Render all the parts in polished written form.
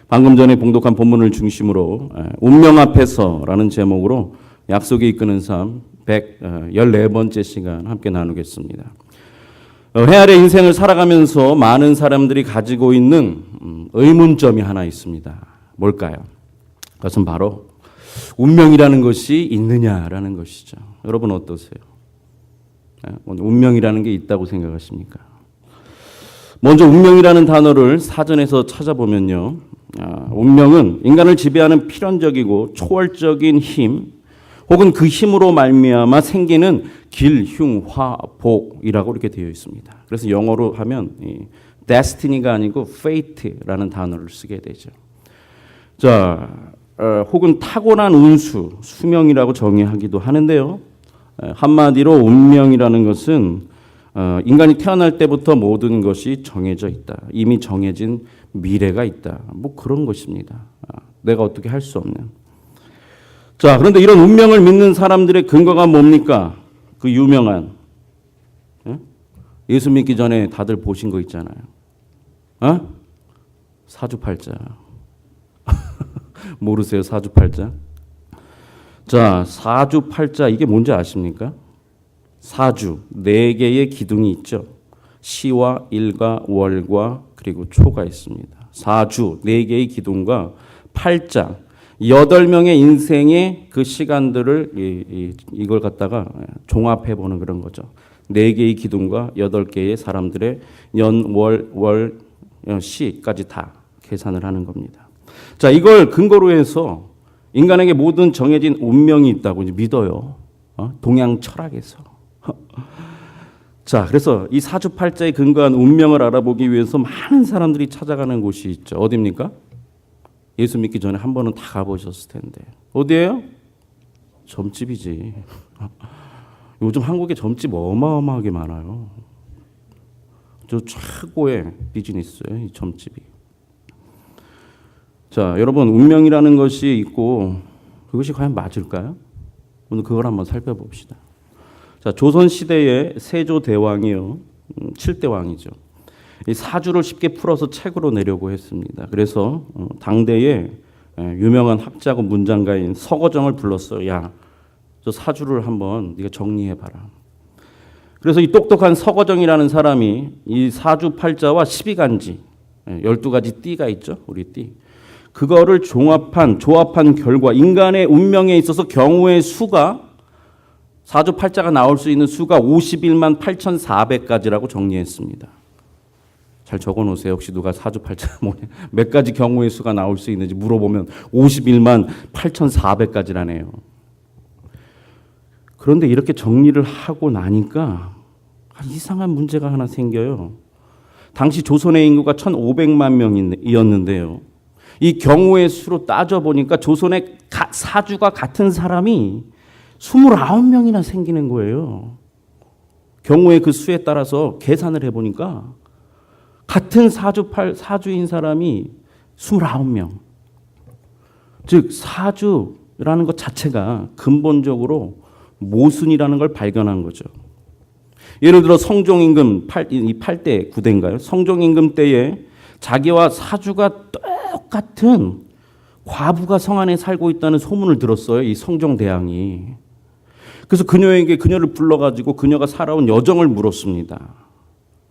방금 전에 봉독한 본문을 중심으로 운명 앞에서라는 제목으로 약속이 이끄는 삶 114번째 시간 함께 나누겠습니다. 해 아래 인생을 살아가면서 많은 사람들이 가지고 있는 의문점이 하나 있습니다. 뭘까요? 그것은 바로 운명이라는 것이 있느냐라는 것이죠. 여러분 어떠세요? 운명이라는 게 있다고 생각하십니까? 먼저 운명이라는 단어를 사전에서 찾아보면요. 운명은 인간을 지배하는 필연적이고 초월적인 힘 혹은 그 힘으로 말미암아 생기는 길, 흉, 화, 복이라고 이렇게 되어 있습니다. 그래서 영어로 하면 destiny가 아니고 fate라는 단어를 쓰게 되죠. 자, 혹은 타고난 운수, 수명이라고 정의하기도 하는데요. 한마디로 운명이라는 것은 인간이 태어날 때부터 모든 것이 정해져 있다. 이미 정해진 미래가 있다. 뭐 그런 것입니다. 내가 어떻게 할 수 없는. 자, 그런데 이런 운명을 믿는 사람들의 근거가 뭡니까? 그 유명한 예수 믿기 전에 다들 보신 거 있잖아요. 사주팔자. 모르세요? 사주팔자? 자, 사주팔자 이게 뭔지 아십니까? 사주, 4개의 기둥이 있죠. 시와 일과 월과 그리고 초가 있습니다. 사주, 4개의 기둥과 팔자, 8명의 인생의 그 시간들을 이걸 갖다가 종합해보는 그런 거죠. 4개의 기둥과 8개의 사람들의 연, 월, 시까지 다 계산을 하는 겁니다. 자, 이걸 근거로 해서 인간에게 모든 정해진 운명이 있다고 믿어요. 동양 철학에서. 자, 그래서 이 사주팔자에 근거한 운명을 알아보기 위해서 많은 사람들이 찾아가는 곳이 있죠. 어디입니까? 예수 믿기 전에 한 번은 다 가보셨을 텐데. 어디예요? 점집이지. 요즘 한국에 점집 어마어마하게 많아요. 저 최고의 비즈니스예요, 이 점집이. 자, 여러분 운명이라는 것이 있고 그것이 과연 맞을까요? 오늘 그걸 한번 살펴봅시다. 자, 조선 시대의 세조 대왕이요, 7대 왕이죠. 이 사주를 쉽게 풀어서 책으로 내려고 했습니다. 그래서 당대의 유명한 학자고 문장가인 서거정을 불렀어요. 야, 저 사주를 한번 네가 정리해봐라. 그래서 이 똑똑한 서거정이라는 사람이 이 사주팔자와 12간지, 12가지 띠가 있죠, 우리 띠. 그거를 조합한 결과 인간의 운명에 있어서 경우의 수가 사주팔자가 나올 수 있는 수가 51만 8,400가지라고 정리했습니다. 잘 적어놓으세요. 혹시 누가 사주팔자 몇 가지 경우의 수가 나올 수 있는지 물어보면 51만 8,400가지라네요. 그런데 이렇게 정리를 하고 나니까 이상한 문제가 하나 생겨요. 당시 조선의 인구가 1,500만 명이었는데요. 이 경우의 수로 따져보니까 조선의 사주가 같은 사람이 29명이나 생기는 거예요. 경우의 그 수에 따라서 계산을 해보니까 같은 사주인 사람이 29명. 즉 사주라는 것 자체가 근본적으로 모순이라는 걸 발견한 거죠. 예를 들어 성종임금 8대 9대인가요? 성종임금 때에 자기와 사주가 똑같은 과부가 성 안에 살고 있다는 소문을 들었어요. 이 성종대왕이. 그래서 그녀를 불러가지고 그녀가 살아온 여정을 물었습니다.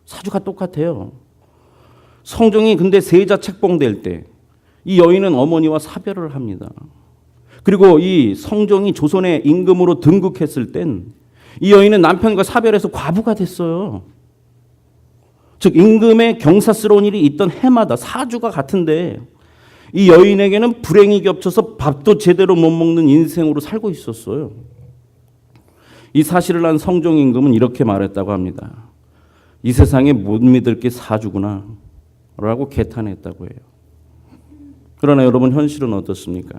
사주가 똑같아요. 성종이 근데 세자 책봉될 때 이 여인은 어머니와 사별을 합니다. 그리고 이 성종이 조선의 임금으로 등극했을 땐 이 여인은 남편과 사별해서 과부가 됐어요. 즉 임금의 경사스러운 일이 있던 해마다 사주가 같은데 이 여인에게는 불행이 겹쳐서 밥도 제대로 못 먹는 인생으로 살고 있었어요. 이 사실을 안 성종 임금은 이렇게 말했다고 합니다. 이 세상에 못 믿을 게 사주구나 라고 개탄했다고 해요. 그러나 여러분 현실은 어떻습니까?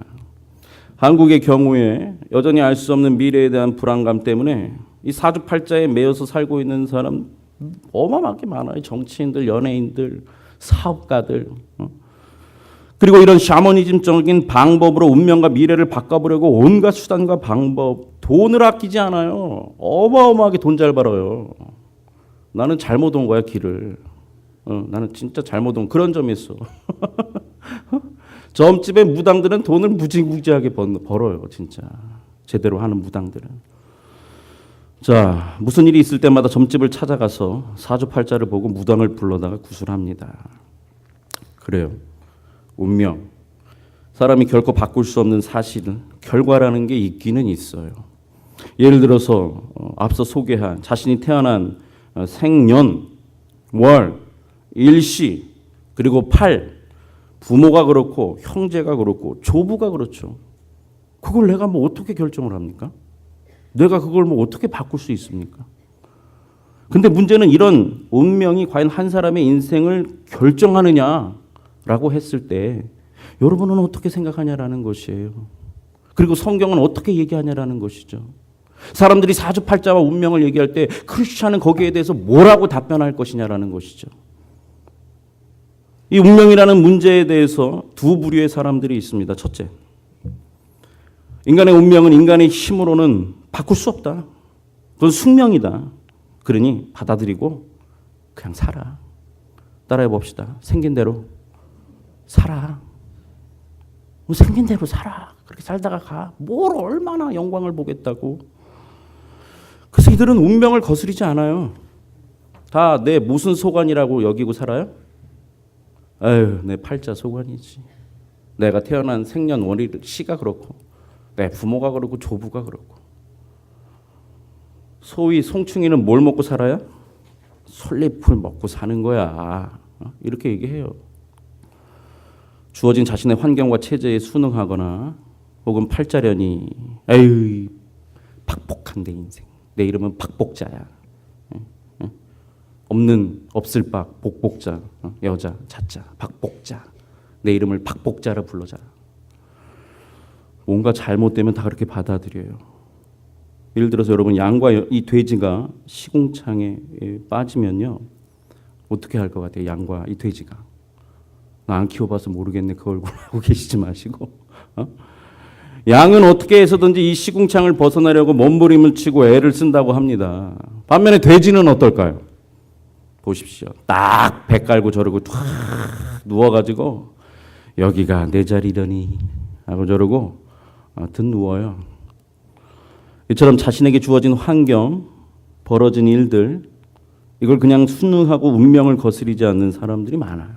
한국의 경우에 여전히 알 수 없는 미래에 대한 불안감 때문에 이 사주팔자에 매여서 살고 있는 사람 어마어마하게 많아요. 정치인들, 연예인들, 사업가들. 그리고 이런 샤머니즘적인 방법으로 운명과 미래를 바꿔보려고 온갖 수단과 방법, 돈을 아끼지 않아요. 어마어마하게 돈 잘 벌어요. 나는 잘못 온 거야, 길을. 나는 진짜 잘못 온 그런 점이 있어. 점집의 무당들은 돈을 무지무지하게 벌어요. 진짜 제대로 하는 무당들은. 자, 무슨 일이 있을 때마다 점집을 찾아가서 사주팔자를 보고 무당을 불러다가 구술합니다. 그래요. 운명. 사람이 결코 바꿀 수 없는 사실은 결과라는 게 있기는 있어요. 예를 들어서 앞서 소개한 자신이 태어난 생년, 월, 일시, 그리고 팔, 부모가 그렇고 형제가 그렇고 조부가 그렇죠. 그걸 내가 뭐 어떻게 결정을 합니까? 내가 그걸 뭐 어떻게 바꿀 수 있습니까? 근데 문제는 이런 운명이 과연 한 사람의 인생을 결정하느냐라고 했을 때 여러분은 어떻게 생각하냐라는 것이에요. 그리고 성경은 어떻게 얘기하냐라는 것이죠. 사람들이 사주팔자와 운명을 얘기할 때 크리스찬은 거기에 대해서 뭐라고 답변할 것이냐라는 것이죠. 이 운명이라는 문제에 대해서 두 부류의 사람들이 있습니다. 첫째, 인간의 운명은 인간의 힘으로는 바꿀 수 없다. 그건 숙명이다. 그러니 받아들이고 그냥 살아. 따라해 봅시다. 생긴 대로 살아. 생긴 대로 살아. 그렇게 살다가 가. 뭘 얼마나 영광을 보겠다고. 그래서 이들은 운명을 거스르지 않아요. 다 내 무슨 소관이라고 여기고 살아요? 아유, 내 팔자 소관이지. 내가 태어난 생년 월일 시가 그렇고 내 부모가 그렇고 조부가 그렇고. 소위 송충이는 뭘 먹고 살아요? 솔잎을 먹고 사는 거야. 이렇게 얘기해요. 주어진 자신의 환경과 체제에 순응하거나 혹은 팔자련이 에이 박복한 내 인생. 내 이름은 박복자야. 없을 박 복복자. 여자 자자 박복자. 내 이름을 박복자라 불러자. 뭔가 잘못되면 다 그렇게 받아들여요. 예를 들어서 여러분 양과 이 돼지가 시궁창에 빠지면요. 어떻게 할 것 같아요? 양과 이 돼지가. 나 안 키워봐서 모르겠네. 그 얼굴 하고 계시지 마시고. 양은 어떻게 해서든지 이 시궁창을 벗어나려고 몸부림을 치고 애를 쓴다고 합니다. 반면에 돼지는 어떨까요? 보십시오. 딱 배 깔고 저러고 탁 누워가지고 여기가 내 자리더니 하고 저러고 든 누워요. 이처럼 자신에게 주어진 환경, 벌어진 일들 이걸 그냥 순응하고 운명을 거스르지 않는 사람들이 많아요.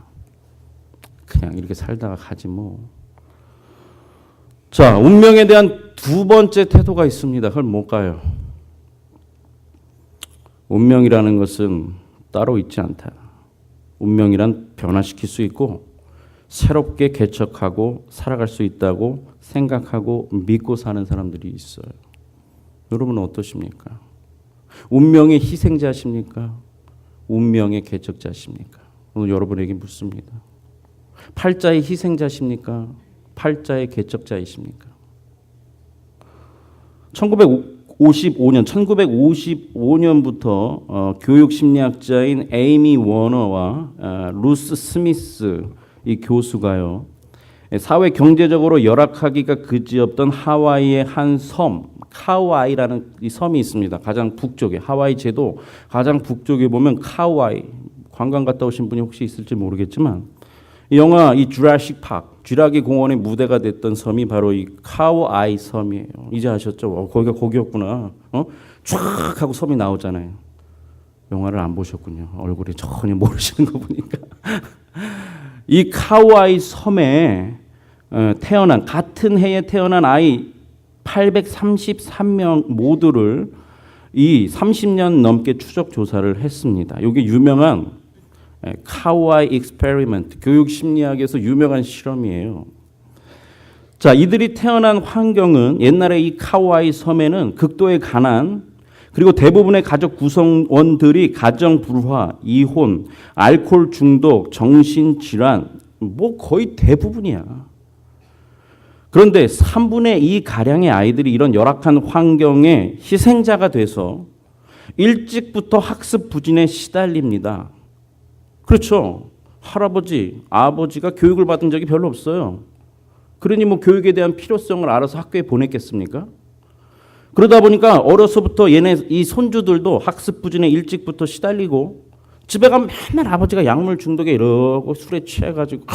그냥 이렇게 살다가 가지 뭐. 자, 운명에 대한 두 번째 태도가 있습니다. 그건 뭘까요? 운명이라는 것은 따로 있지 않다. 운명이란 변화시킬 수 있고 새롭게 개척하고 살아갈 수 있다고 생각하고 믿고 사는 사람들이 있어요. 여러분은 어떠십니까? 운명의 희생자십니까? 운명의 개척자십니까? 오늘 여러분에게 묻습니다. 팔자의 희생자십니까? 팔자의 개척자이십니까? 1955년부터 교육심리학자인 에이미 워너와 루스 스미스 이 교수가요. 사회 경제적으로 열악하기가 그지없던 하와이의 한 섬, 카우아이라는 이 섬이 있습니다. 가장 북쪽에 하와이 제도 가장 북쪽에 보면 카우아이. 관광 갔다 오신 분이 혹시 있을지 모르겠지만 이 영화 이 주라식 파크, 쥐라기 공원의 무대가 됐던 섬이 바로 이 카우아이 섬이에요. 이제 아셨죠? 거기가 거기였구나. 쫙 하고 섬이 나오잖아요. 영화를 안 보셨군요. 얼굴이 전혀 모르시는 거 보니까. 이 카우아이 섬에 같은 해에 태어난 아이 833명 모두를 이 30년 넘게 추적 조사를 했습니다. 이게 유명한 카우아이 익스페리먼트, 교육 심리학에서 유명한 실험이에요. 자, 이들이 태어난 환경은 옛날에 이 카우아이 섬에는 극도의 가난, 그리고 대부분의 가족 구성원들이 가정 불화, 이혼, 알코올 중독, 정신질환, 뭐 거의 대부분이야. 그런데 3분의 2 가량의 아이들이 이런 열악한 환경에 희생자가 돼서 일찍부터 학습 부진에 시달립니다. 그렇죠. 할아버지, 아버지가 교육을 받은 적이 별로 없어요. 그러니 뭐 교육에 대한 필요성을 알아서 학교에 보냈겠습니까? 그러다 보니까 어려서부터 이 손주들도 학습 부진에 일찍부터 시달리고 집에 가면 맨날 아버지가 약물 중독에 이러고 술에 취해가지고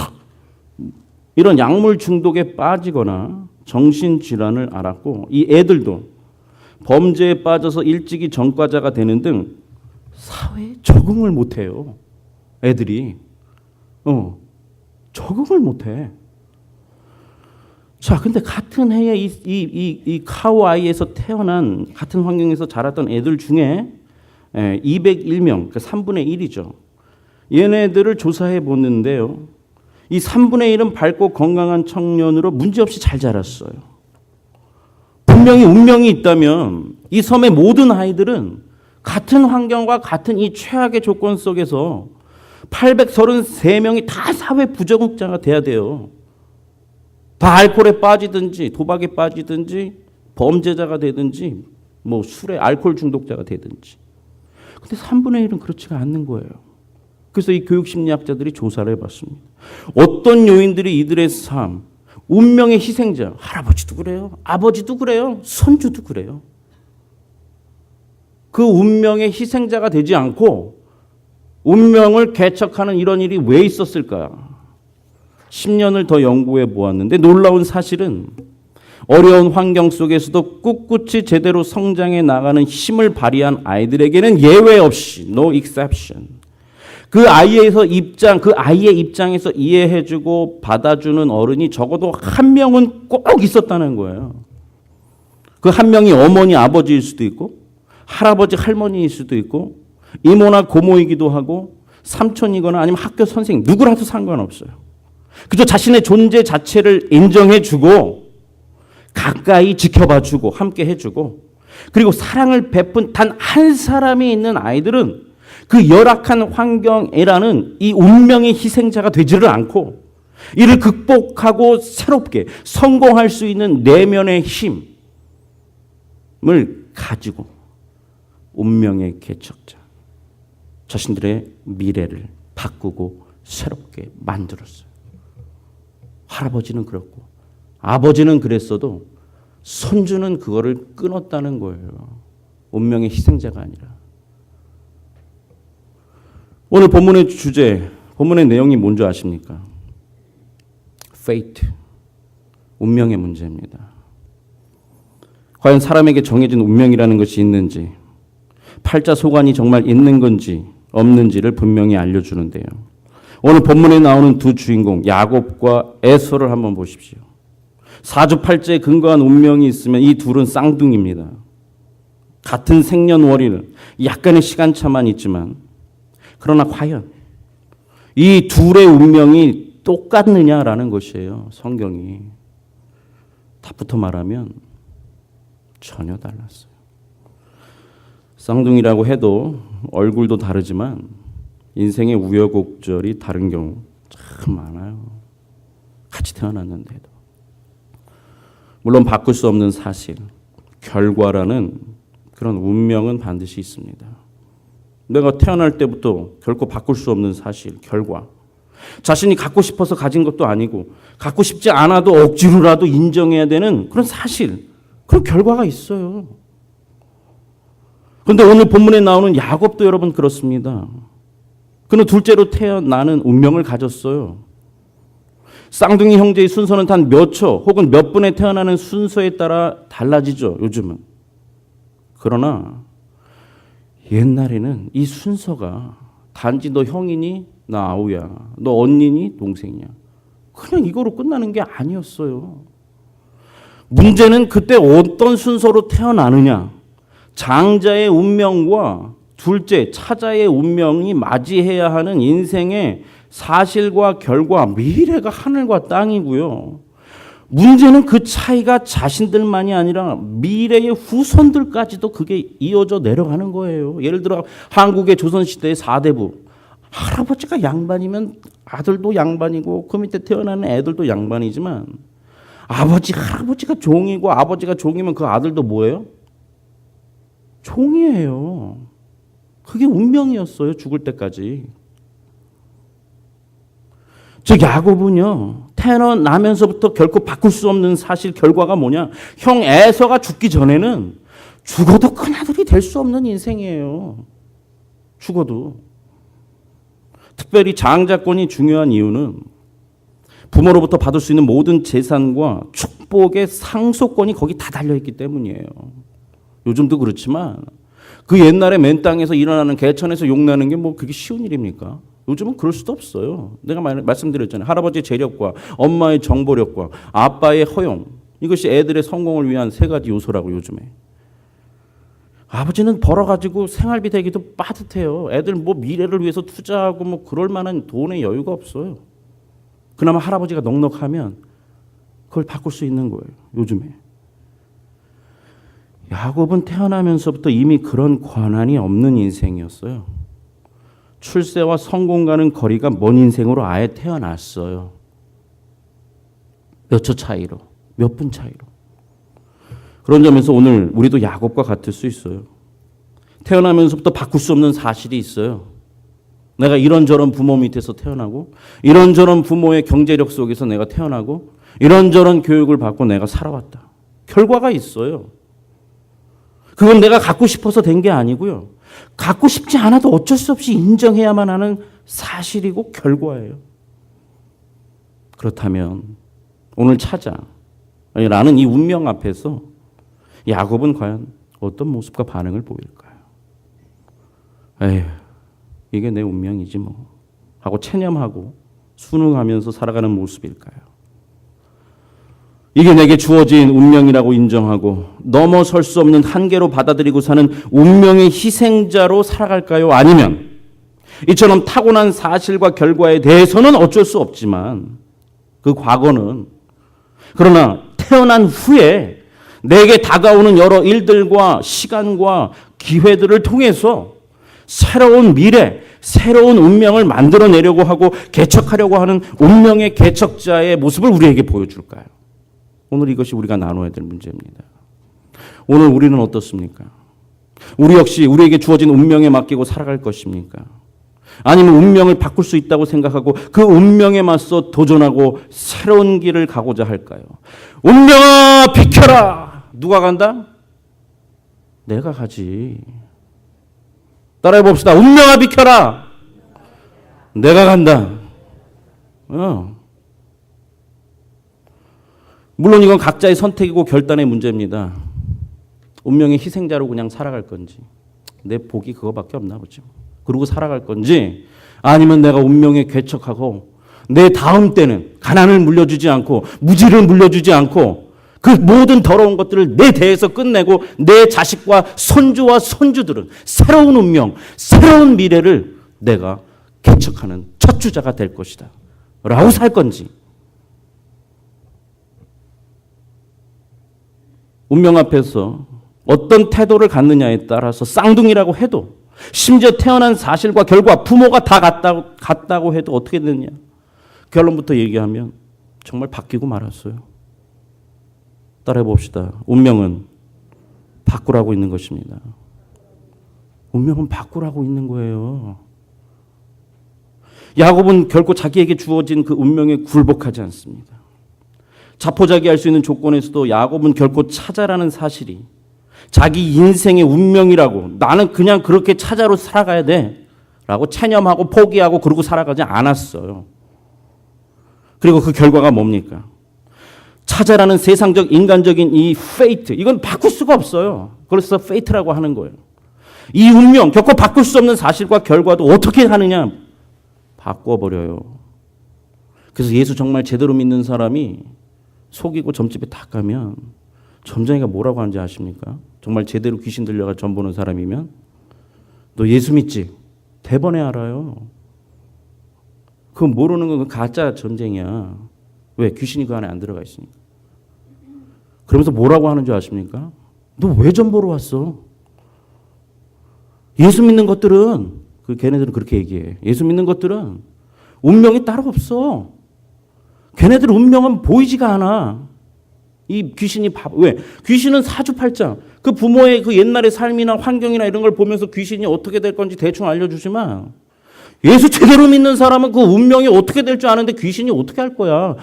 이런 약물 중독에 빠지거나 정신질환을 앓았고 이 애들도 범죄에 빠져서 일찍이 전과자가 되는 등 사회에 적응을 못해요. 애들이 적응을 못해. 자, 근데 같은 해에 이 카오아이에서 태어난 같은 환경에서 자랐던 애들 중에 201명, 그러니까 3분의 1이죠. 얘네들을 조사해 보는데요. 이 3분의 1은 밝고 건강한 청년으로 문제없이 잘 자랐어요. 분명히 운명이 있다면 이 섬의 모든 아이들은 같은 환경과 같은 이 최악의 조건 속에서 833명이 다 사회 부적응자가 돼야 돼요. 다 알코올에 빠지든지 도박에 빠지든지 범죄자가 되든지 뭐 술에 알코올 중독자가 되든지. 근데 3분의 1은 그렇지가 않는 거예요. 그래서 이 교육심리학자들이 조사를 해봤습니다. 어떤 요인들이 이들의 삶, 운명의 희생자, 할아버지도 그래요, 아버지도 그래요, 손주도 그래요. 그 운명의 희생자가 되지 않고 운명을 개척하는 이런 일이 왜 있었을까? 10년을 더 연구해 보았는데 놀라운 사실은 어려운 환경 속에서도 꿋꿋이 제대로 성장해 나가는 힘을 발휘한 아이들에게는 예외 없이 no exception. 그 아이의 입장에서 이해해주고 받아주는 어른이 적어도 한 명은 꼭 있었다는 거예요. 그 한 명이 어머니, 아버지일 수도 있고 할아버지, 할머니일 수도 있고 이모나 고모이기도 하고 삼촌이거나 아니면 학교 선생님 누구라도 상관없어요. 그저 자신의 존재 자체를 인정해주고 가까이 지켜봐주고 함께 해주고 그리고 사랑을 베푼 단 한 사람이 있는 아이들은 그 열악한 환경이라는 이 운명의 희생자가 되지를 않고 이를 극복하고 새롭게 성공할 수 있는 내면의 힘을 가지고 운명의 개척자 자신들의 미래를 바꾸고 새롭게 만들었어요. 할아버지는 그렇고 아버지는 그랬어도 손주는 그거를 끊었다는 거예요. 운명의 희생자가 아니라. 오늘 본문의 주제, 본문의 내용이 뭔지 아십니까? Fate, 운명의 문제입니다. 과연 사람에게 정해진 운명이라는 것이 있는지, 팔자소관이 정말 있는 건지 없는지를 분명히 알려주는데요. 오늘 본문에 나오는 두 주인공 야곱과 에서를 한번 보십시오. 사주팔자에 근거한 운명이 있으면 이 둘은 쌍둥이입니다. 같은 생년월일, 약간의 시간차만 있지만 그러나 과연 이 둘의 운명이 똑같느냐라는 것이에요. 성경이. 답부터 말하면 전혀 달랐어요. 쌍둥이라고 해도 얼굴도 다르지만 인생의 우여곡절이 다른 경우 참 많아요. 같이 태어났는데도. 물론 바꿀 수 없는 사실, 결과라는 그런 운명은 반드시 있습니다. 내가 태어날 때부터 결코 바꿀 수 없는 사실, 결과. 자신이 갖고 싶어서 가진 것도 아니고 갖고 싶지 않아도 억지로라도 인정해야 되는 그런 사실, 그런 결과가 있어요. 그런데 오늘 본문에 나오는 야곱도 여러분 그렇습니다. 그는 둘째로 태어나는 운명을 가졌어요. 쌍둥이 형제의 순서는 단 몇 초 혹은 몇 분에 태어나는 순서에 따라 달라지죠. 요즘은. 그러나 옛날에는 이 순서가 단지 너 형이니 나 아우야, 너 언니니 동생이야, 그냥 이거로 끝나는 게 아니었어요. 문제는 그때 어떤 순서로 태어나느냐, 장자의 운명과 둘째 차자의 운명이 맞이해야 하는 인생의 사실과 결과, 미래가 하늘과 땅이고요. 문제는 그 차이가 자신들만이 아니라 미래의 후손들까지도 그게 이어져 내려가는 거예요. 예를 들어 한국의 조선시대의 4대부. 할아버지가 양반이면 아들도 양반이고 그 밑에 태어나는 애들도 양반이지만 할아버지가 종이고 아버지가 종이면 그 아들도 뭐예요? 종이에요. 그게 운명이었어요. 죽을 때까지. 즉 야곱은요, 태어나면서부터 결코 바꿀 수 없는 사실, 결과가 뭐냐, 형 에서가 죽기 전에는 죽어도 큰아들이 될 수 없는 인생이에요. 죽어도. 특별히 장자권이 중요한 이유는 부모로부터 받을 수 있는 모든 재산과 축복의 상속권이 거기 다 달려있기 때문이에요. 요즘도 그렇지만 그 옛날에 맨 땅에서 일어나는 개천에서 용나는 게 뭐 그게 쉬운 일입니까? 요즘은 그럴 수도 없어요. 내가 말씀드렸잖아요. 할아버지의 재력과 엄마의 정보력과 아빠의 허용, 이것이 애들의 성공을 위한 세 가지 요소라고 요즘에. 아버지는 벌어가지고 생활비 대기도 빠듯해요. 애들 뭐 미래를 위해서 투자하고 뭐 그럴 만한 돈의 여유가 없어요. 그나마 할아버지가 넉넉하면 그걸 바꿀 수 있는 거예요. 요즘에. 야곱은 태어나면서부터 이미 그런 권한이 없는 인생이었어요. 출세와 성공과는 거리가 먼 인생으로 아예 태어났어요. 몇 초 차이로, 몇 분 차이로. 그런 점에서 오늘 우리도 야곱과 같을 수 있어요. 태어나면서부터 바꿀 수 없는 사실이 있어요. 내가 이런저런 부모 밑에서 태어나고 이런저런 부모의 경제력 속에서 내가 태어나고 이런저런 교육을 받고 내가 살아왔다. 결과가 있어요. 그건 내가 갖고 싶어서 된 게 아니고요. 갖고 싶지 않아도 어쩔 수 없이 인정해야만 하는 사실이고 결과예요. 그렇다면 오늘 라는 이 운명 앞에서 야곱은 과연 어떤 모습과 반응을 보일까요? 에휴, 이게 내 운명이지 뭐 하고 체념하고 순응하면서 살아가는 모습일까요? 이게 내게 주어진 운명이라고 인정하고 넘어설 수 없는 한계로 받아들이고 사는 운명의 희생자로 살아갈까요? 아니면 이처럼 타고난 사실과 결과에 대해서는 어쩔 수 없지만 그 과거는, 그러나 태어난 후에 내게 다가오는 여러 일들과 시간과 기회들을 통해서 새로운 미래, 새로운 운명을 만들어내려고 하고 개척하려고 하는 운명의 개척자의 모습을 우리에게 보여줄까요? 오늘 이것이 우리가 나눠야 될 문제입니다. 오늘 우리는 어떻습니까? 우리 역시 우리에게 주어진 운명에 맡기고 살아갈 것입니까? 아니면 운명을 바꿀 수 있다고 생각하고 그 운명에 맞서 도전하고 새로운 길을 가고자 할까요? 운명아 비켜라! 누가 간다? 내가 가지. 따라해 봅시다. 운명아 비켜라! 내가 간다. 물론 이건 각자의 선택이고 결단의 문제입니다. 운명의 희생자로 그냥 살아갈 건지, 내 복이 그거밖에 없나 보죠. 그러고 살아갈 건지, 아니면 내가 운명에 개척하고 내 다음 때는 가난을 물려주지 않고 무지를 물려주지 않고 그 모든 더러운 것들을 내 대에서 끝내고 내 자식과 손주와 손주들은 새로운 운명, 새로운 미래를 내가 개척하는 첫 주자가 될 것이다 라고 살 건지, 운명 앞에서 어떤 태도를 갖느냐에 따라서 쌍둥이라고 해도, 심지어 태어난 사실과 결과, 부모가 다 같다고 해도 어떻게 되느냐. 결론부터 얘기하면 정말 바뀌고 말았어요. 따라해 봅시다. 운명은 바꾸라고 있는 것입니다. 운명은 바꾸라고 있는 거예요. 야곱은 결코 자기에게 주어진 그 운명에 굴복하지 않습니다. 자포자기할 수 있는 조건에서도 야곱은 결코 차자라는 사실이 자기 인생의 운명이라고, 나는 그냥 그렇게 차자로 살아가야 돼 라고 체념하고 포기하고 그러고 살아가지 않았어요. 그리고 그 결과가 뭡니까? 차자라는 세상적 인간적인 이 페이트, 이건 바꿀 수가 없어요. 그래서 페이트라고 하는 거예요. 이 운명, 결코 바꿀 수 없는 사실과 결과도 어떻게 하느냐? 바꿔버려요. 그래서 예수 정말 제대로 믿는 사람이 속이고 점집에 다 가면 점쟁이가 뭐라고 하는지 아십니까? 정말 제대로 귀신 들려가 점 보는 사람이면 너 예수 믿지? 대번에 알아요. 그거 모르는 건 가짜 점쟁이야. 왜? 귀신이 그 안에 안 들어가 있으니까. 그러면서 뭐라고 하는 줄 아십니까? 너 왜 점 보러 왔어? 예수 믿는 것들은, 걔네들은 그렇게 얘기해. 예수 믿는 것들은 운명이 따로 없어. 걔네들 운명은 보이지가 않아. 이 귀신이 왜? 귀신은 사주팔자. 그 부모의 그 옛날의 삶이나 환경이나 이런 걸 보면서 귀신이 어떻게 될 건지 대충 알려주지만, 예수 제대로 믿는 사람은 그 운명이 어떻게 될 줄 아는데 귀신이 어떻게 할 거야?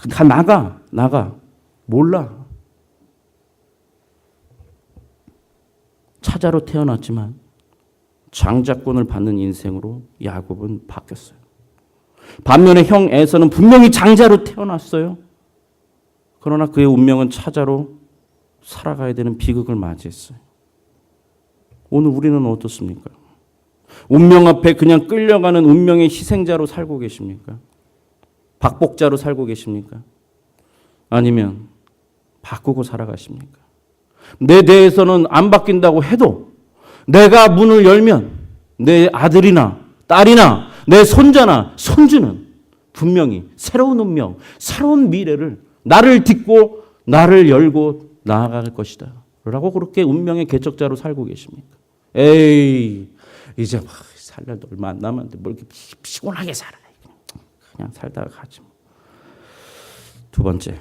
다 나가. 몰라. 차자로 태어났지만 장자권을 받는 인생으로 야곱은 바뀌었어요. 반면에 형 에서는 분명히 장자로 태어났어요. 그러나 그의 운명은 차자로 살아가야 되는 비극을 맞이했어요. 오늘 우리는 어떻습니까? 운명 앞에 그냥 끌려가는 운명의 희생자로 살고 계십니까? 박복자로 살고 계십니까? 아니면 바꾸고 살아가십니까? 내 대해서는 안 바뀐다고 해도 내가 문을 열면 내 아들이나 딸이나 내 손자나 손주는 분명히 새로운 운명, 새로운 미래를 나를 딛고 나를 열고 나아갈 것이다 라고 그렇게 운명의 개척자로 살고 계십니까? 에이, 이제 막 살 날도 얼마 안 남았는데 뭘 이렇게 피곤하게 살아. 그냥 살다가 가지. 두 번째,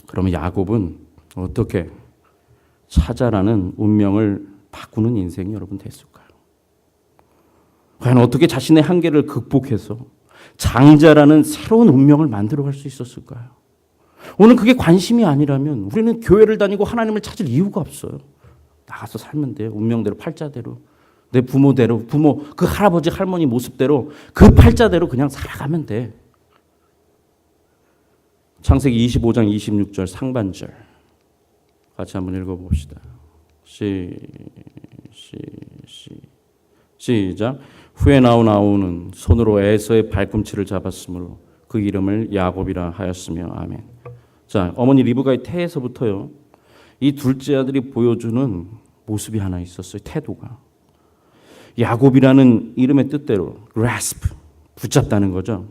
그러면 야곱은 어떻게 차자라는 운명을 바꾸는 인생이 여러분 됐을까요? 과연 어떻게 자신의 한계를 극복해서 장자라는 새로운 운명을 만들어갈 수 있었을까요? 오늘 그게 관심이 아니라면 우리는 교회를 다니고 하나님을 찾을 이유가 없어요. 나가서 살면 돼요. 운명대로 팔자대로. 내 부모대로, 부모 그 할아버지 할머니 모습대로 그 팔자대로 그냥 살아가면 돼. 창세기 25장 26절 상반절 같이 한번 읽어봅시다. 시작. 후에 나오는 손으로 에서의 발꿈치를 잡았으므로 그 이름을 야곱이라 하였으며 아멘. 자, 어머니 리브가의 태에서부터요. 이 둘째 아들이 보여주는 모습이 하나 있었어요. 태도가. 야곱이라는 이름의 뜻대로 grasp, 붙잡다는 거죠.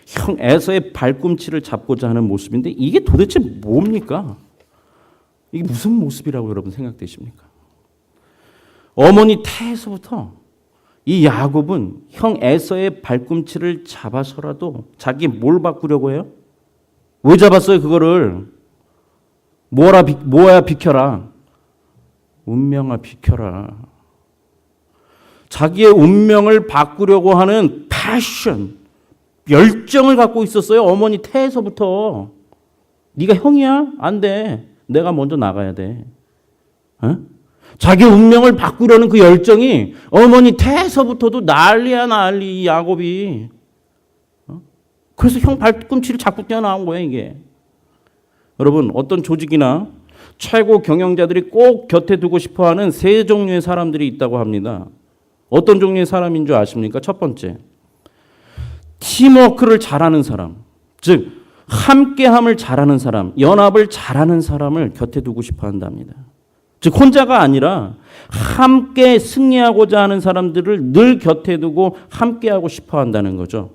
형 에서의 발꿈치를 잡고자 하는 모습인데 이게 도대체 뭡니까? 이게 무슨 모습이라고 여러분 생각되십니까? 어머니 태에서부터 이 야곱은 형 에서의 발꿈치를 잡아서라도 자기 뭘 바꾸려고 해요? 왜 잡았어요 그거를? 뭐야 비켜라. 운명아 비켜라. 자기의 운명을 바꾸려고 하는 패션, 열정을 갖고 있었어요. 어머니 태에서부터. 네가 형이야? 안 돼. 내가 먼저 나가야 돼. 어? 자기의 운명을 바꾸려는 그 열정이 어머니 태에서부터도 난리야 난리 이 야곱이. 어? 그래서 형 발꿈치를 잡고 뛰어나온 거예요 이게. 여러분 어떤 조직이나 최고 경영자들이 꼭 곁에 두고 싶어하는 세 종류의 사람들이 있다고 합니다. 어떤 종류의 사람인 줄 아십니까? 첫 번째, 팀워크를 잘하는 사람, 즉 함께함을 잘하는 사람, 연합을 잘하는 사람을 곁에 두고 싶어한답니다. 즉 혼자가 아니라 함께 승리하고자 하는 사람들을 늘 곁에 두고 함께하고 싶어한다는 거죠.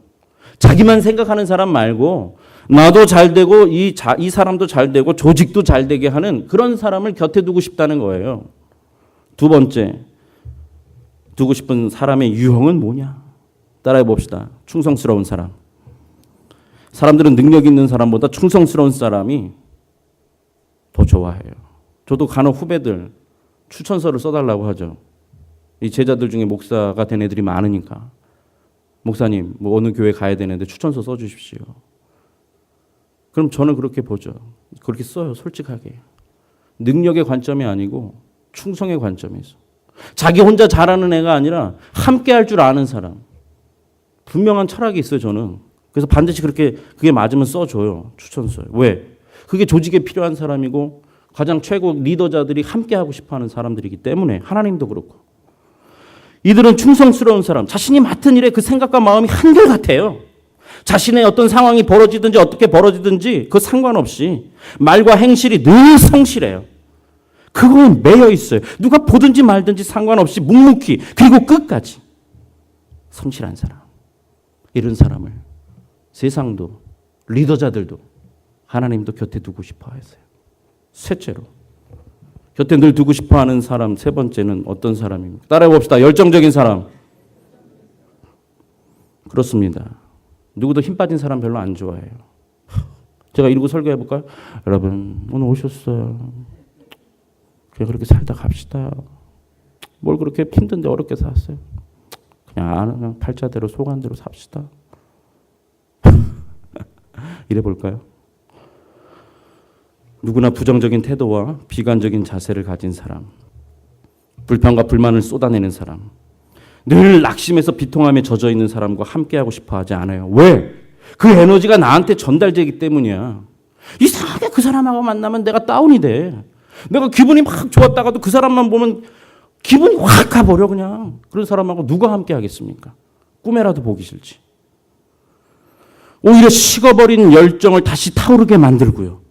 자기만 생각하는 사람 말고 나도 잘 되고 이 사람도 잘 되고 조직도 잘 되게 하는 그런 사람을 곁에 두고 싶다는 거예요. 두 번째, 두고 싶은 사람의 유형은 뭐냐? 따라해 봅시다. 충성스러운 사람. 사람들은 능력 있는 사람보다 충성스러운 사람이 더 좋아해요. 저도 간혹 후배들 추천서를 써달라고 하죠. 이 제자들 중에 목사가 된 애들이 많으니까. 목사님, 뭐 어느 교회 가야 되는데 추천서 써주십시오. 그럼 저는 그렇게 보죠. 그렇게 써요, 솔직하게. 능력의 관점이 아니고 충성의 관점에서. 자기 혼자 잘하는 애가 아니라 함께 할 줄 아는 사람. 분명한 철학이 있어요, 저는. 그래서 반드시 그게 맞으면 써줘요, 추천서에. 왜? 그게 조직에 필요한 사람이고 가장 최고 리더자들이 함께 하고 싶어 하는 사람들이기 때문에 하나님도 그렇고. 이들은 충성스러운 사람, 자신이 맡은 일에 그 생각과 마음이 한결같아요. 자신의 어떤 상황이 벌어지든지 어떻게 벌어지든지 그 상관없이 말과 행실이 늘 성실해요. 그거에 매여 있어요. 누가 보든지 말든지 상관없이 묵묵히 그리고 끝까지 성실한 사람. 이런 사람을 세상도 리더자들도 하나님도 곁에 두고 싶어 하세요. 셋째로 곁에 늘 두고 싶어 하는 사람 세 번째는 어떤 사람입니까? 따라해 봅시다. 열정적인 사람. 그렇습니다. 누구도 힘 빠진 사람 별로 안 좋아해요. 제가 이러고 설교해 볼까요? 여러분 오늘 오셨어요. 그냥 그렇게 살다 갑시다. 뭘 그렇게 힘든데 어렵게 살았어요. 그냥 팔자대로 소관대로 삽시다. 이래 볼까요? 누구나 부정적인 태도와 비관적인 자세를 가진 사람, 불평과 불만을 쏟아내는 사람, 늘 낙심해서 비통함에 젖어 있는 사람과 함께하고 싶어 하지 않아요. 왜? 그 에너지가 나한테 전달되기 때문이야. 이상하게 그 사람하고 만나면 내가 다운이 돼. 내가 기분이 막 좋았다가도 그 사람만 보면 기분이 확 가버려 그냥. 그런 사람하고 누가 함께 하겠습니까? 꿈에라도 보기 싫지. 오히려 식어버린 열정을 다시 타오르게 만들고요.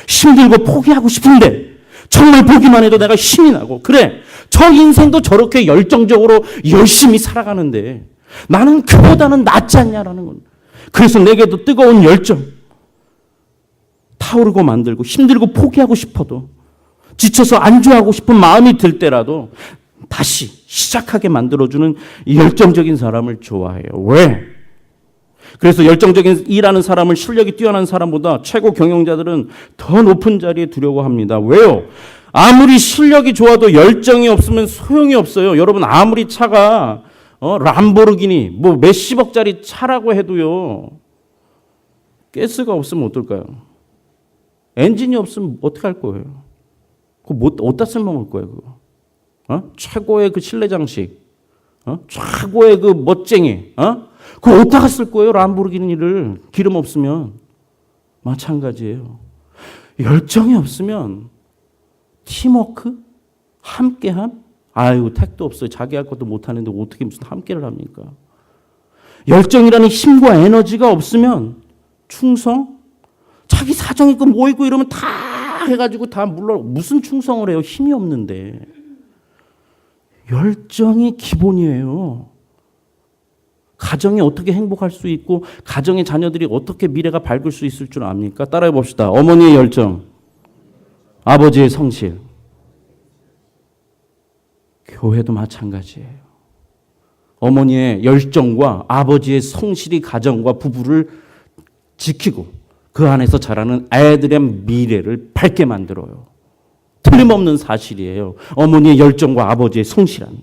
힘들고 포기하고 싶은데 정말 보기만 해도 내가 힘이 나고, 그래, 저 인생도 저렇게 열정적으로 열심히 살아가는데 나는 그보다는 낫지 않냐라는 겁니다. 그래서 내게도 뜨거운 열정, 타오르고 만들고, 힘들고 포기하고 싶어도, 지쳐서 안주하고 싶은 마음이 들 때라도 다시 시작하게 만들어주는 열정적인 사람을 좋아해요. 왜? 그래서 열정적인 일하는 사람을, 실력이 뛰어난 사람보다 최고 경영자들은 더 높은 자리에 두려고 합니다. 왜요? 아무리 실력이 좋아도 열정이 없으면 소용이 없어요. 여러분, 아무리 차가 람보르기니 뭐 몇십억짜리 차라고 해도요, 가스가 없으면 어떨까요? 엔진이 없으면 어떻게 할 거예요? 그거 어디다 쓸모먹을 거예요, 그거? 최고의 그 실내 장식, 최고의 그 멋쟁이, 그거 어디다가 쓸 거예요, 람보르기니를? 기름 없으면. 마찬가지예요. 열정이 없으면 팀워크, 함께함, 아유, 택도 없어요. 자기 할 것도 못 하는데 어떻게 무슨 함께를 합니까? 열정이라는 힘과 에너지가 없으면 충성, 자기 사정 있고 뭐 있고 이러면 다 해가지고 다 물론 무슨 충성을 해요? 힘이 없는데. 열정이 기본이에요. 가정이 어떻게 행복할 수 있고 가정의 자녀들이 어떻게 미래가 밝을 수 있을 줄 압니까? 따라해 봅시다. 어머니의 열정, 아버지의 성실. 교회도 마찬가지예요. 어머니의 열정과 아버지의 성실이 가정과 부부를 지키고 그 안에서 자라는 아이들의 미래를 밝게 만들어요. 틀림없는 사실이에요. 어머니의 열정과 아버지의 성실함이.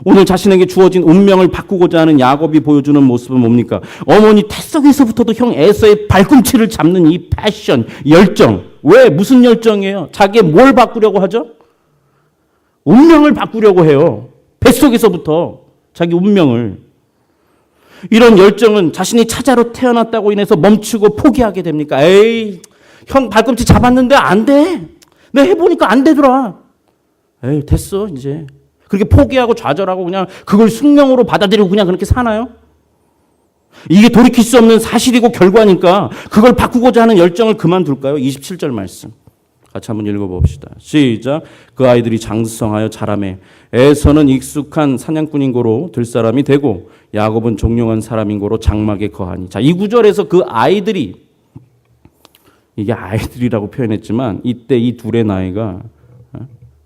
오늘 자신에게 주어진 운명을 바꾸고자 하는 야곱이 보여주는 모습은 뭡니까? 어머니 태석에서부터도 형 에서의 발꿈치를 잡는 이 패션, 열정. 왜? 무슨 열정이에요? 자기의 뭘 바꾸려고 하죠? 운명을 바꾸려고 해요. 뱃속에서부터 자기 운명을. 이런 열정은 자신이 차자로 태어났다고 인해서 멈추고 포기하게 됩니까? 에이, 형 발꿈치 잡았는데 안 돼. 내가 해보니까 안 되더라. 에이, 됐어 이제. 그렇게 포기하고 좌절하고 그냥 그걸 숙명으로 받아들이고 그냥 그렇게 사나요? 이게 돌이킬 수 없는 사실이고 결과니까 그걸 바꾸고자 하는 열정을 그만둘까요? 27절 말씀 같이 한번 읽어봅시다. 시작. 그 아이들이 장성하여 자라매 에서는 익숙한 사냥꾼인 고로 들 사람이 되고 야곱은 종용한 사람인 고로 장막에 거하니. 자, 이 구절에서 그 아이들이, 이게 아이들이라고 표현했지만 이때 이 둘의 나이가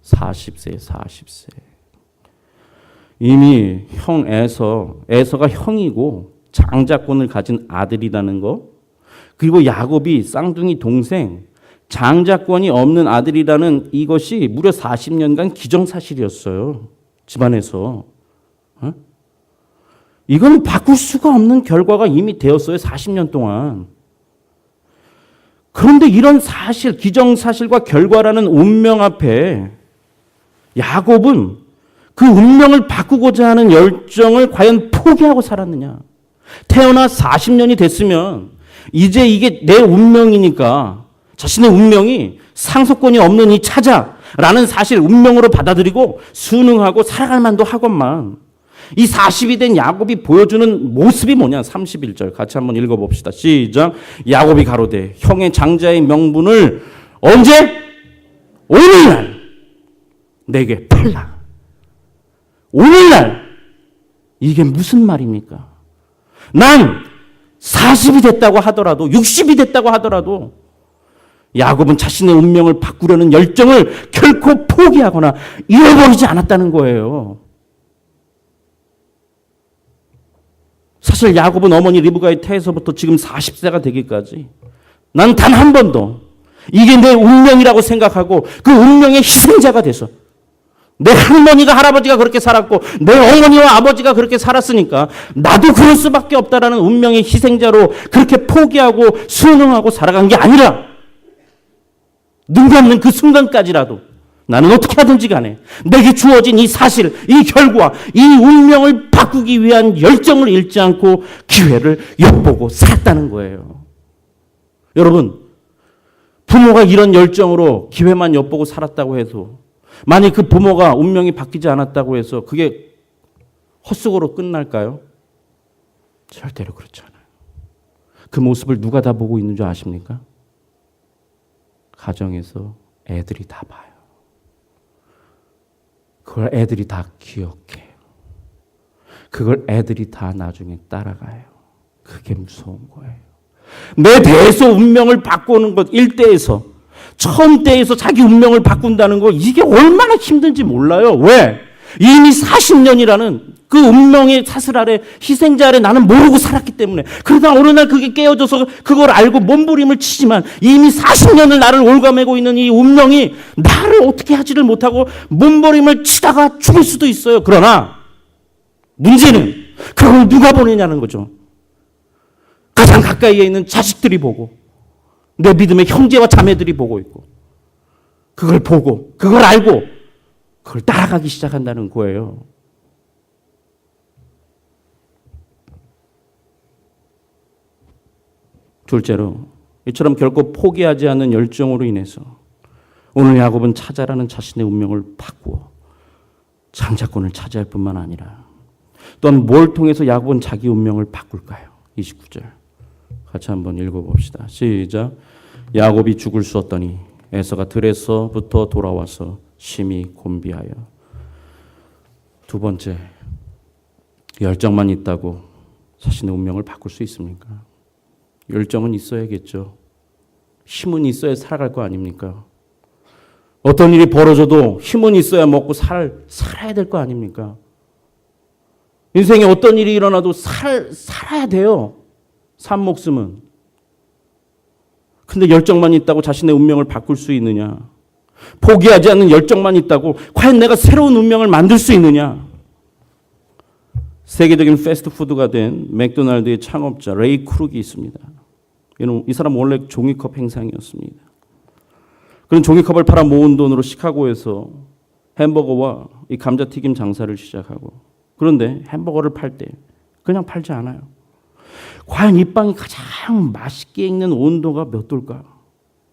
40세, 40세. 이미 형 에서가 형이고 장자권을 가진 아들이라는 거, 그리고 야곱이 쌍둥이 동생, 장자권이 없는 아들이라는 이것이 무려 40년간 기정사실이었어요. 집안에서. 이건 바꿀 수가 없는 결과가 이미 되었어요. 40년 동안. 그런데 이런 사실, 기정사실과 결과라는 운명 앞에 야곱은 그 운명을 바꾸고자 하는 열정을 과연 포기하고 살았느냐? 태어나 40년이 됐으면 이제 이게 내 운명이니까 자신의 운명이 상속권이 없는 이 차자라는 사실 운명으로 받아들이고 순응하고 살아갈 만도 하건만, 이 40이 된 야곱이 보여주는 모습이 뭐냐? 31절 같이 한번 읽어봅시다. 시작. 야곱이 가로되 형의 장자의 명분을 언제? 오늘날 내게 팔라. 오늘날. 이게 무슨 말입니까? 난 40이 됐다고 하더라도 60이 됐다고 하더라도 야곱은 자신의 운명을 바꾸려는 열정을 결코 포기하거나 잃어버리지 않았다는 거예요. 사실 야곱은 어머니 리브가의 태에서부터 지금 40세가 되기까지 난 단 한 번도 이게 내 운명이라고 생각하고 그 운명의 희생자가 돼서, 내 할머니가 할아버지가 그렇게 살았고 내 어머니와 아버지가 그렇게 살았으니까 나도 그럴 수밖에 없다라는 운명의 희생자로 그렇게 포기하고 순응하고 살아간 게 아니라 눈 감는 그 순간까지라도 나는 어떻게 하든지 간에 내게 주어진 이 사실, 이 결과, 이 운명을 바꾸기 위한 열정을 잃지 않고 기회를 엿보고 살았다는 거예요. 여러분, 부모가 이런 열정으로 기회만 엿보고 살았다고 해서 만약 그 부모가 운명이 바뀌지 않았다고 해서 그게 헛수고로 끝날까요? 절대로 그렇지 않아요. 그 모습을 누가 다 보고 있는 줄 아십니까? 가정에서 애들이 다 봐요. 그걸 애들이 다 기억해요. 그걸 애들이 다 나중에 따라가요. 그게 무서운 거예요. 내 대에서 운명을 바꾸는 것, 1대에서, 1000대에서 자기 운명을 바꾼다는 거, 이게 얼마나 힘든지 몰라요. 왜? 이미 40년이라는 그 운명의 사슬 아래, 희생자 아래 나는 모르고 살았기 때문에. 그러다 어느 날 그게 깨어져서 그걸 알고 몸부림을 치지만 이미 40년을 나를 올가매고 있는 이 운명이 나를 어떻게 하지를 못하고 몸부림을 치다가 죽을 수도 있어요. 그러나 문제는 그걸 누가 보내냐는 거죠. 가장 가까이에 있는 자식들이 보고 내 믿음의 형제와 자매들이 보고 있고 그걸 보고 그걸 알고 그걸 따라가기 시작한다는 거예요. 둘째로 이처럼 결코 포기하지 않는 열정으로 인해서 오늘 야곱은 찾아라는 자신의 운명을 바꾸어 장자권을 차지할 뿐만 아니라 또한 뭘 통해서 야곱은 자기 운명을 바꿀까요? 29절 같이 한번 읽어봅시다. 시작. 야곱이 죽을 쑤었더니 에서가 들에서부터 돌아와서 심히 곤비하여. 두 번째, 열정만 있다고 자신의 운명을 바꿀 수 있습니까? 열정은 있어야겠죠. 힘은 있어야 살아갈 거 아닙니까? 어떤 일이 벌어져도 힘은 있어야 먹고 살아야 될 거 아닙니까? 인생에 어떤 일이 일어나도 살아야 돼요. 산 목숨은. 근데 열정만 있다고 자신의 운명을 바꿀 수 있느냐? 포기하지 않는 열정만 있다고 과연 내가 새로운 운명을 만들 수 있느냐? 세계적인 패스트푸드가 된 맥도날드의 창업자 레이 크룩이 있습니다. 이 사람 원래 종이컵 행상이었습니다. 그런 종이컵을 팔아 모은 돈으로 시카고에서 햄버거와 이 감자튀김 장사를 시작하고 그런데 햄버거를 팔 때 그냥 팔지 않아요. 과연 이 빵이 가장 맛있게 익는 온도가 몇 도일까?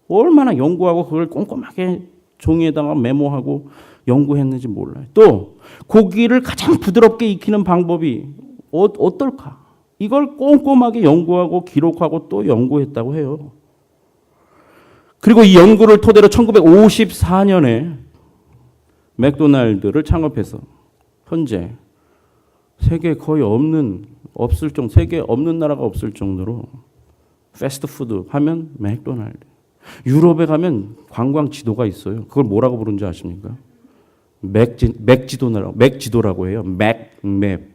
얼마나 연구하고 그걸 꼼꼼하게 종이에다가 메모하고 연구했는지 몰라요. 또 고기를 가장 부드럽게 익히는 방법이 어떨까? 이걸 꼼꼼하게 연구하고 기록하고 또 연구했다고 해요. 그리고 이 연구를 토대로 1954년에 맥도날드를 창업해서 현재 세계에 거의 세계에 없는 나라가 없을 정도로 패스트푸드 하면 맥도날드. 유럽에 가면 관광 지도가 있어요. 그걸 뭐라고 부르는지 아십니까? 맥지도라고 해요. 맥맵.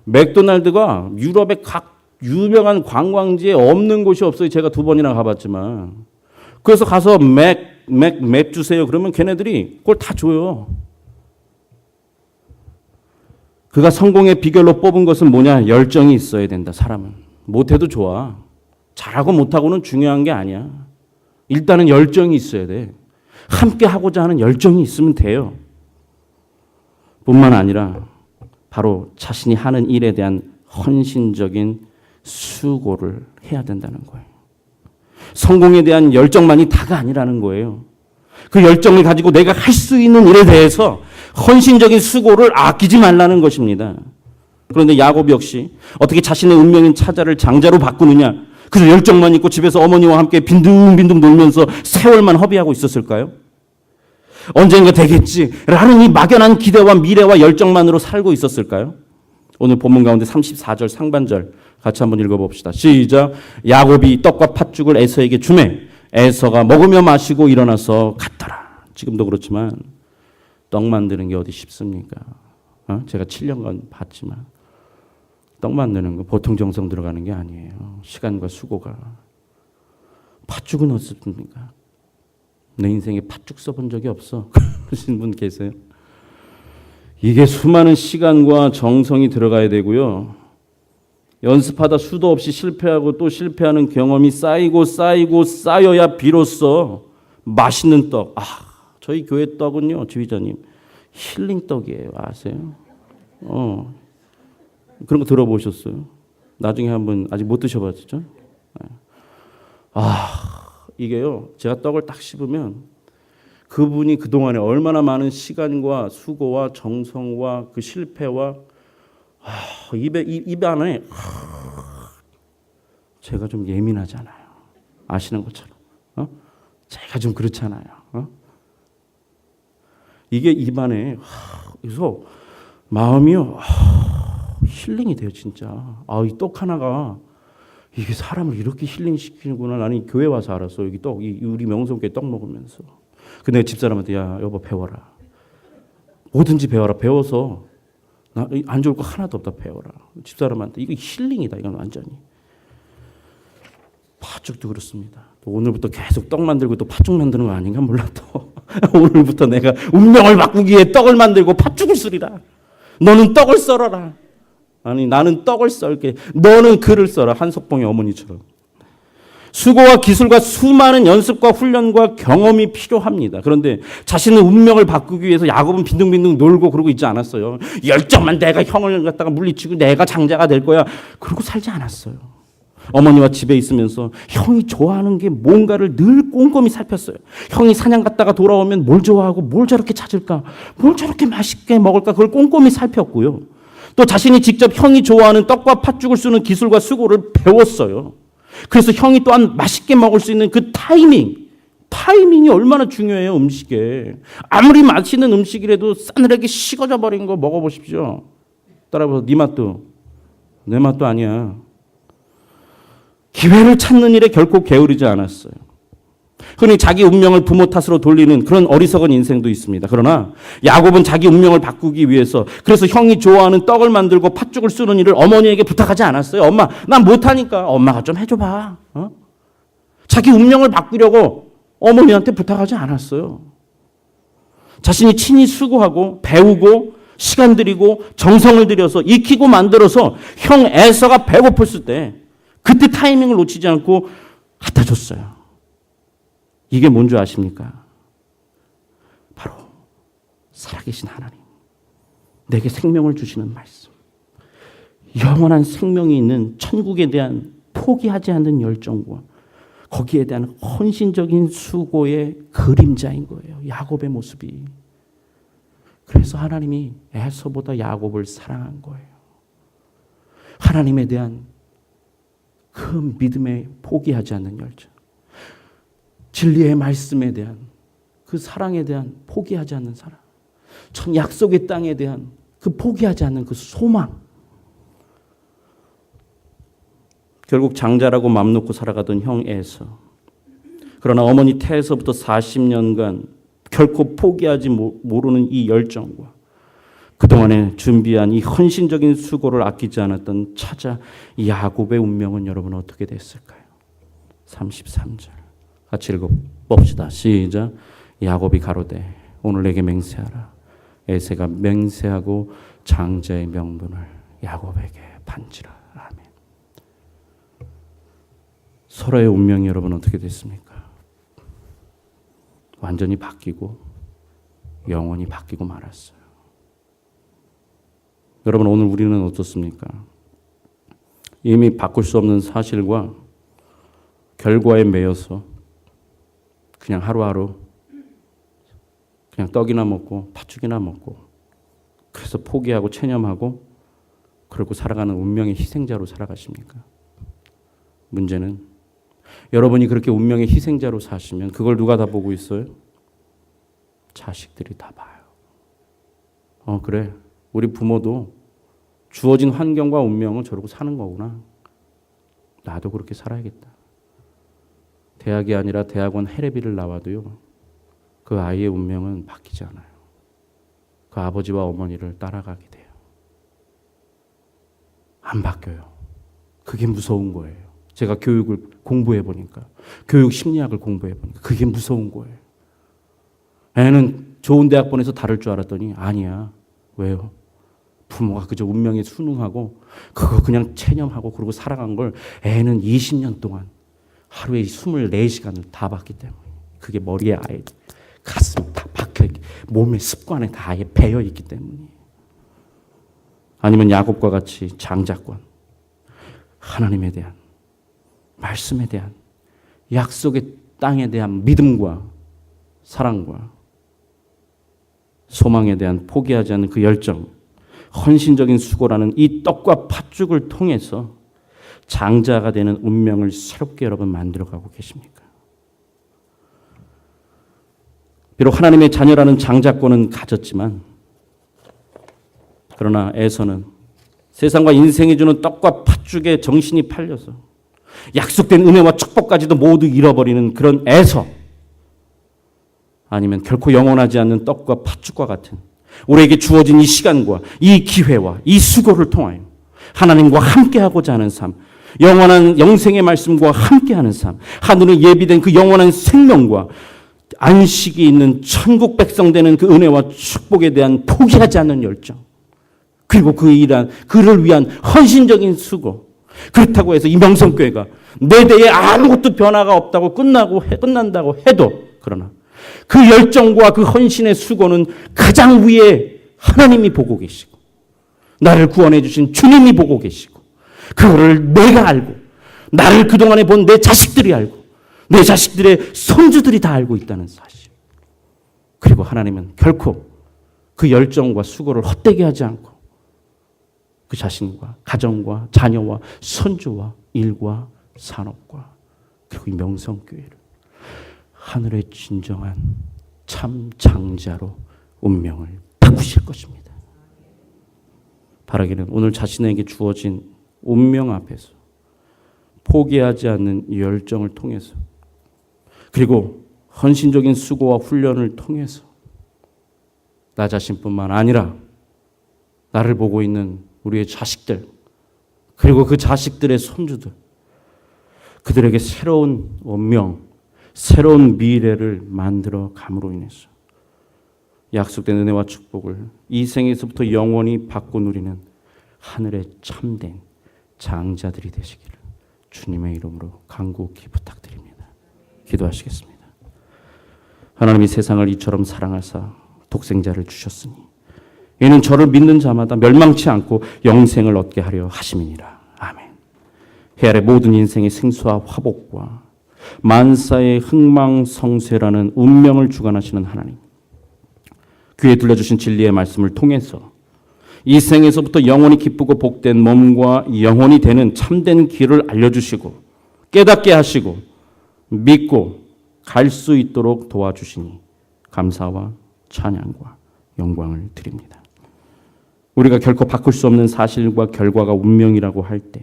맥도날드가 유럽의 각 유명한 관광지에 없는 곳이 없어요. 제가 2번이나 가봤지만. 그래서 가서 맥 주세요. 그러면 걔네들이 그걸 다 줘요. 그가 성공의 비결로 뽑은 것은 뭐냐? 열정이 있어야 된다, 사람은. 못해도 좋아. 잘하고 못하고는 중요한 게 아니야. 일단은 열정이 있어야 돼. 함께 하고자 하는 열정이 있으면 돼요. 뿐만 아니라 바로 자신이 하는 일에 대한 헌신적인 수고를 해야 된다는 거예요. 성공에 대한 열정만이 다가 아니라는 거예요. 그 열정을 가지고 내가 할 수 있는 일에 대해서 헌신적인 수고를 아끼지 말라는 것입니다. 그런데 야곱 역시 어떻게 자신의 운명인 차자를 장자로 바꾸느냐? 그저 열정만 있고 집에서 어머니와 함께 빈둥빈둥 놀면서 세월만 허비하고 있었을까요? 언젠가 되겠지라는 이 막연한 기대와 미래와 열정만으로 살고 있었을까요? 오늘 본문 가운데 34절 상반절 같이 한번 읽어봅시다. 시작. 야곱이 떡과 팥죽을 에서에게 주매 에서가 먹으며 마시고 일어나서 갔더라. 지금도 그렇지만 떡 만드는 게 어디 쉽습니까? 제가 7년간 봤지만 떡 만드는 거 보통 정성 들어가는 게 아니에요. 시간과 수고가. 팥죽은 어떻습니까? 내 인생에 팥죽 써본 적이 없어. 그러신 분 계세요? 이게 수많은 시간과 정성이 들어가야 되고요. 연습하다 수도 없이 실패하고 또 실패하는 경험이 쌓이고 쌓여야 비로소 맛있는 떡, 저희 교회 떡은요, 지휘자님, 힐링 떡이에요. 아세요? 그런 거 들어보셨어요? 나중에 한번 아직 못 드셔봤죠? 이게요, 제가 떡을 딱 씹으면 그분이 그동안에 얼마나 많은 시간과 수고와 정성과 그 실패와 입 안에 제가 좀 예민하잖아요. 아시는 것처럼. 제가 좀 그렇잖아요. 이게 입 안에 그래서 마음이요 힐링이 돼요 진짜. 이 떡 하나가 이게 사람을 이렇게 힐링시키는구나. 나는 교회 와서 알았어. 여기 떡, 우리 명성교회 떡 먹으면서. 근데 집사람한테 야 여보 배워라. 뭐든지 배워라. 배워서 나 안 좋을 거 하나도 없다. 배워라. 집사람한테 이거 힐링이다. 이건 완전히. 팥죽도 그렇습니다. 또 오늘부터 계속 떡 만들고 또 팥죽 만드는 거 아닌가 몰라도 오늘부터 내가 운명을 바꾸기 위해 떡을 만들고 팥죽을 쓰리라. 너는 떡을 썰어라. 아니 나는 떡을 썰게. 너는 글을 써라. 한석봉의 어머니처럼. 수고와 기술과 수많은 연습과 훈련과 경험이 필요합니다. 그런데 자신의 운명을 바꾸기 위해서 야곱은 빈둥빈둥 놀고 그러고 있지 않았어요. 열정만 내가 형을 갖다가 물리치고 내가 장자가 될 거야. 그러고 살지 않았어요. 어머니와 집에 있으면서 형이 좋아하는 게 뭔가를 늘 꼼꼼히 살폈어요. 형이 사냥 갔다가 돌아오면 뭘 좋아하고 뭘 저렇게 찾을까? 뭘 저렇게 맛있게 먹을까? 그걸 꼼꼼히 살폈고요. 또 자신이 직접 형이 좋아하는 떡과 팥죽을 쓰는 기술과 수고를 배웠어요. 그래서 형이 또한 맛있게 먹을 수 있는 그 타이밍이 얼마나 중요해요, 음식에. 아무리 맛있는 음식이라도 싸늘하게 식어져 버린 거 먹어보십시오. 따라서 네 맛도 내 맛도 아니야. 기회를 찾는 일에 결코 게으르지 않았어요. 흔히 자기 운명을 부모 탓으로 돌리는 그런 어리석은 인생도 있습니다. 그러나 야곱은 자기 운명을 바꾸기 위해서 그래서 형이 좋아하는 떡을 만들고 팥죽을 쓰는 일을 어머니에게 부탁하지 않았어요. 엄마, 난 못하니까 엄마가 좀 해줘봐. 자기 운명을 바꾸려고 어머니한테 부탁하지 않았어요. 자신이 친히 수고하고 배우고 시간 들이고 정성을 들여서 익히고 만들어서 형 에서가 배고팠을 때 그때 타이밍을 놓치지 않고 갖다 줬어요. 이게 뭔지 아십니까? 바로 살아계신 하나님. 내게 생명을 주시는 말씀. 영원한 생명이 있는 천국에 대한 포기하지 않는 열정과 거기에 대한 헌신적인 수고의 그림자인 거예요. 야곱의 모습이. 그래서 하나님이 에서보다 야곱을 사랑한 거예요. 하나님에 대한 그 믿음에 포기하지 않는 열정. 진리의 말씀에 대한 그 사랑에 대한 포기하지 않는 사랑. 전 약속의 땅에 대한 그 포기하지 않는 그 소망. 결국 장자라고 맘 놓고 살아가던 형 에서. 그러나 어머니 태에서부터 40년간 결코 포기하지 모르는 이 열정과 그동안에 준비한 이 헌신적인 수고를 아끼지 않았던 차자 야곱의 운명은 여러분 어떻게 됐을까요? 33절 같이 읽어봅시다. 시작. 야곱이 가로되 오늘 내게 맹세하라. 에세가 맹세하고 장자의 명분을 야곱에게 반지라. 아멘. 서로의 운명이 여러분 어떻게 됐습니까? 완전히 바뀌고 영원히 바뀌고 말았어요. 여러분 오늘 우리는 어떻습니까? 이미 바꿀 수 없는 사실과 결과에 매여서 그냥 하루하루 그냥 떡이나 먹고 팥죽이나 먹고 그래서 포기하고 체념하고 그러고 살아가는 운명의 희생자로 살아가십니까? 문제는 여러분이 그렇게 운명의 희생자로 사시면 그걸 누가 다 보고 있어요? 자식들이 다 봐요. 그래. 우리 부모도 주어진 환경과 운명은 저러고 사는 거구나. 나도 그렇게 살아야겠다. 대학이 아니라 대학원 해례비를 나와도요. 그 아이의 운명은 바뀌지 않아요. 그 아버지와 어머니를 따라가게 돼요. 안 바뀌어요. 그게 무서운 거예요. 제가 교육을 공부해 보니까, 교육 심리학을 공부해 보니까 그게 무서운 거예요. 애는 좋은 대학 보내서 다를 줄 알았더니 아니야. 왜요? 부모가 그저 운명에 순응하고 그거 그냥 체념하고 그러고 살아간 걸 애는 20년 동안 하루에 24시간을 다 봤기 때문에 그게 머리에 아예 가슴 다 몸의 습관에 다 배어 있기 때문이에요. 아니면 야곱과 같이 장자권, 하나님에 대한, 말씀에 대한, 약속의 땅에 대한 믿음과 사랑과 소망에 대한 포기하지 않는 그 열정, 헌신적인 수고라는 이 떡과 팥죽을 통해서 장자가 되는 운명을 새롭게 여러분 만들어가고 계십니까? 비록 하나님의 자녀라는 장자권은 가졌지만, 그러나 에서는 세상과 인생이 주는 떡과 팥죽에 정신이 팔려서 약속된 은혜와 축복까지도 모두 잃어버리는 그런 에서, 아니면 결코 영원하지 않는 떡과 팥죽과 같은 우리에게 주어진 이 시간과 이 기회와 이 수고를 통하여 하나님과 함께하고자 하는 삶, 영원한 영생의 말씀과 함께하는 삶, 하늘에 예비된 그 영원한 생명과 안식이 있는 천국 백성 되는 그 은혜와 축복에 대한 포기하지 않는 열정, 그리고 그를 위한 헌신적인 수고. 그렇다고 해서 이 명성교회가 내 대에 아무것도 변화가 없다고 끝난다고 해도, 그러나 그 열정과 그 헌신의 수고는 가장 위에 하나님이 보고 계시고, 나를 구원해 주신 주님이 보고 계시고, 그거를 내가 알고, 나를 그동안에 본 내 자식들이 알고, 내 자식들의 손주들이 다 알고 있다는 사실. 그리고 하나님은 결코 그 열정과 수고를 헛되게 하지 않고 그 자신과 가정과 자녀와 손주와 일과 산업과 그리고 이 명성교회를 하늘의 진정한 참 장자로 운명을 바꾸실 것입니다. 바라기는 오늘 자신에게 주어진 운명 앞에서 포기하지 않는 이 열정을 통해서, 그리고 헌신적인 수고와 훈련을 통해서 나 자신뿐만 아니라 나를 보고 있는 우리의 자식들, 그리고 그 자식들의 손주들, 그들에게 새로운 운명, 새로운 미래를 만들어 감으로 인해서 약속된 은혜와 축복을 이 생에서부터 영원히 받고 누리는 하늘의 참된 장자들이 되시기를 주님의 이름으로 간곡히 부탁드립니다. 기도하시겠습니다. 하나님이 세상을 이처럼 사랑하사 독생자를 주셨으니 이는 저를 믿는 자마다 멸망치 않고 영생을 얻게 하려 하심이니라. 아멘. 해 아래 모든 인생의 생수와 화복과 만사의 흥망성쇠라는 운명을 주관하시는 하나님, 귀에 들려주신 진리의 말씀을 통해서 이 생에서부터 영원히 기쁘고 복된 몸과 영혼이 되는 참된 길을 알려주시고 깨닫게 하시고 믿고 갈 수 있도록 도와주시니 감사와 찬양과 영광을 드립니다. 우리가 결코 바꿀 수 없는 사실과 결과가 운명이라고 할 때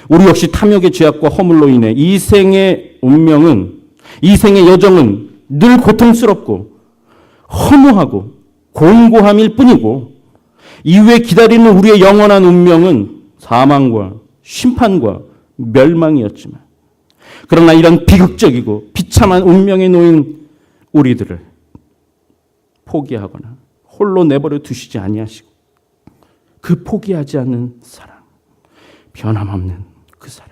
우리 역시 탐욕의 죄악과 허물로 인해 이 생의 운명은, 이 생의 여정은 늘 고통스럽고 허무하고 공고함일 뿐이고, 이후에 기다리는 우리의 영원한 운명은 사망과 심판과 멸망이었지만, 그러나 이런 비극적이고 비참한 운명에 놓인 우리들을 포기하거나 홀로 내버려 두시지 아니하시고 그 포기하지 않는 사랑, 변함없는 그 사랑,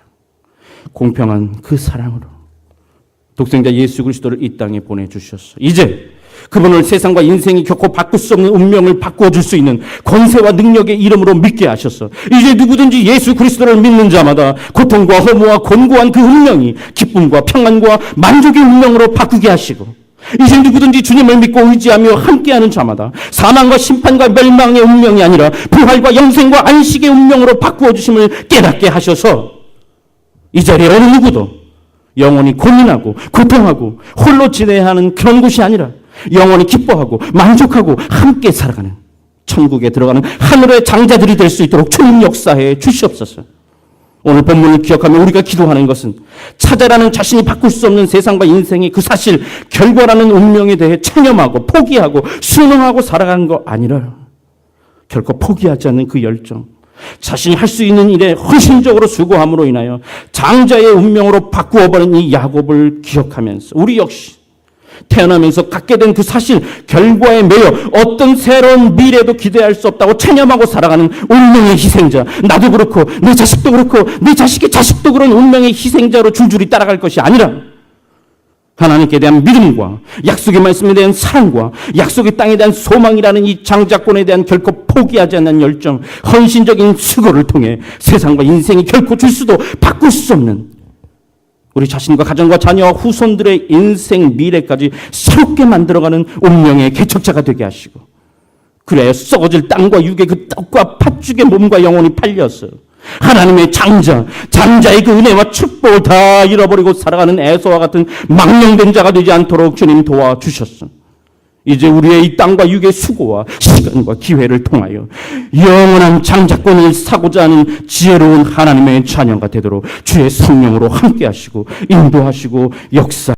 공평한 그 사랑으로 독생자 예수 그리스도를 이 땅에 보내주셨어. 이제 그분을 세상과 인생이 결코 바꿀 수 없는 운명을 바꿔줄 수 있는 권세와 능력의 이름으로 믿게 하셨어. 이제 누구든지 예수 그리스도를 믿는 자마다 고통과 허무와 곤고한 그 운명이 기쁨과 평안과 만족의 운명으로 바꾸게 하시고, 이제 누구든지 주님을 믿고 의지하며 함께하는 자마다 사망과 심판과 멸망의 운명이 아니라 부활과 영생과 안식의 운명으로 바꾸어 주심을 깨닫게 하셔서 이 자리에 어느 누구도 영원히 고민하고 고통하고 홀로 지내야 하는 그런 곳이 아니라 영원히 기뻐하고 만족하고 함께 살아가는 천국에 들어가는 하늘의 장자들이 될 수 있도록 주님 역사해 주시옵소서. 오늘 본문을 기억하며 우리가 기도하는 것은 찾아라는 자신이 바꿀 수 없는 세상과 인생의 그 사실, 결과라는 운명에 대해 체념하고 포기하고 순응하고 살아가는 거 아니라 결코 포기하지 않는 그 열정, 자신이 할 수 있는 일에 헌신적으로 수고함으로 인하여 장자의 운명으로 바꾸어버린 이 야곱을 기억하면서 우리 역시 태어나면서 갖게 된 그 사실, 결과에 매여 어떤 새로운 미래도 기대할 수 없다고 체념하고 살아가는 운명의 희생자, 나도 그렇고 내 자식도 그렇고 내 자식의 자식도 그런 운명의 희생자로 줄줄이 따라갈 것이 아니라 하나님께 대한 믿음과 약속의 말씀에 대한 사랑과 약속의 땅에 대한 소망이라는 이 장자권에 대한 결코 포기하지 않는 열정, 헌신적인 수고를 통해 세상과 인생이 결코 줄 수도 바꿀 수 없는 우리 자신과 가정과 자녀와 후손들의 인생 미래까지 새롭게 만들어가는 운명의 개척자가 되게 하시고, 그래야 썩어질 땅과 육의 그 떡과 팥죽의 몸과 영혼이 팔려서 하나님의 장자의 그 은혜와 축복을 다 잃어버리고 살아가는 에서와 같은 망령된 자가 되지 않도록 주님 도와주셨어. 이제 우리의 이 땅과 육의 수고와 시간과 기회를 통하여 영원한 장자권을 사고자 하는 지혜로운 하나님의 자녀가 되도록 주의 성령으로 함께 하시고 인도하시고 역사